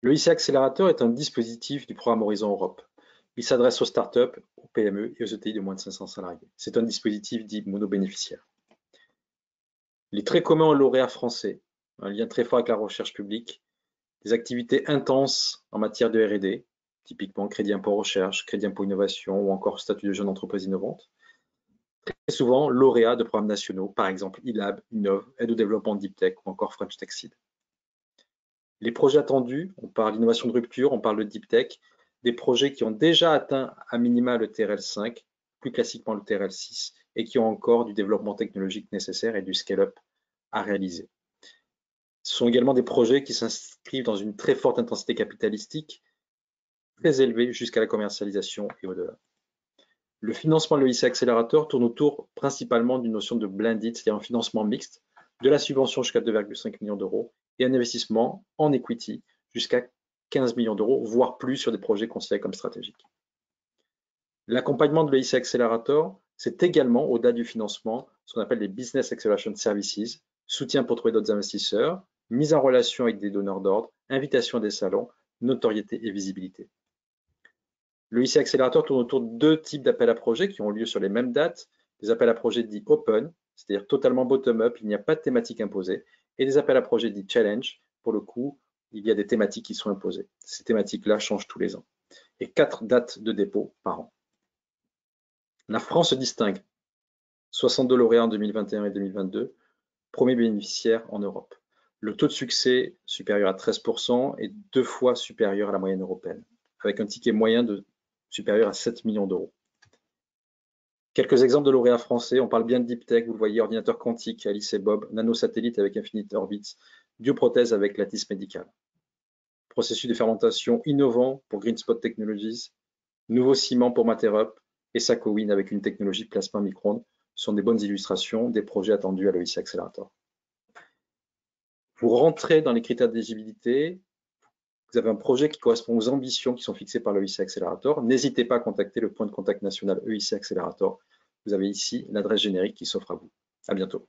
Le IC Accélérateur est un dispositif du programme Horizon Europe. Il s'adresse aux startups, aux PME et aux ETI de moins de 500 salariés. C'est un dispositif dit monobénéficiaire. Il est très commun aux lauréats français, un lien très fort avec la recherche publique, des activités intenses en matière de R&D, typiquement crédit impôt recherche, crédit impôt innovation ou encore statut de jeune entreprise innovante. Très souvent lauréats de programmes nationaux, par exemple ILAB, Innov, Aide au développement Deep Tech ou encore French Tech Seed. Les projets attendus, on parle d'innovation de rupture, on parle de Deep Tech, des projets qui ont déjà atteint à minima le TRL 5, plus classiquement le TRL 6, et qui ont encore du développement technologique nécessaire et du scale-up à réaliser. Ce sont également des projets qui s'inscrivent dans une très forte intensité capitalistique, très élevée jusqu'à la commercialisation et au-delà. Le financement de l'EIC Accélérateur tourne autour principalement d'une notion de blended, c'est-à-dire un financement mixte, de la subvention jusqu'à 2,5 millions d'euros et un investissement en equity jusqu'à 15 millions d'euros, voire plus sur des projets considérés comme stratégiques. L'accompagnement de l'EIC Accélérateur, c'est également, au-delà du financement, ce qu'on appelle les Business Acceleration Services, soutien pour trouver d'autres investisseurs, mise en relation avec des donneurs d'ordre, invitation à des salons, notoriété et visibilité. Le IC Accélérateur tourne autour de deux types d'appels à projets qui ont lieu sur les mêmes dates, des appels à projets dits open, c'est-à-dire totalement bottom-up, il n'y a pas de thématique imposée, et des appels à projets dits challenge, pour le coup, il y a des thématiques qui sont imposées. Ces thématiques-là changent tous les ans. Et 4 dates de dépôt par an. La France se distingue. 62 lauréats en 2021 et 2022, premier bénéficiaire en Europe. Le taux de succès supérieur à 13% est 2 fois supérieur à la moyenne européenne, avec un ticket moyen supérieur à 7 millions d'euros. Quelques exemples de lauréats français, on parle bien de Deep Tech, vous le voyez, ordinateur quantique, Alice et Bob, nanosatellite avec Infinite Orbits, bioprothèse avec Lattice Medical. Processus de fermentation innovant pour GreenSpot Technologies, nouveau ciment pour Materup et Sacowin avec une technologie de plasma micro-ondes sont des bonnes illustrations des projets attendus à l'EIC Accelerator. Vous rentrez dans les critères d'éligibilité, vous avez un projet qui correspond aux ambitions qui sont fixées par l'EIC Accelerator. N'hésitez pas à contacter le point de contact national EIC Accelerator. Vous avez ici l'adresse générique qui s'offre à vous. À bientôt.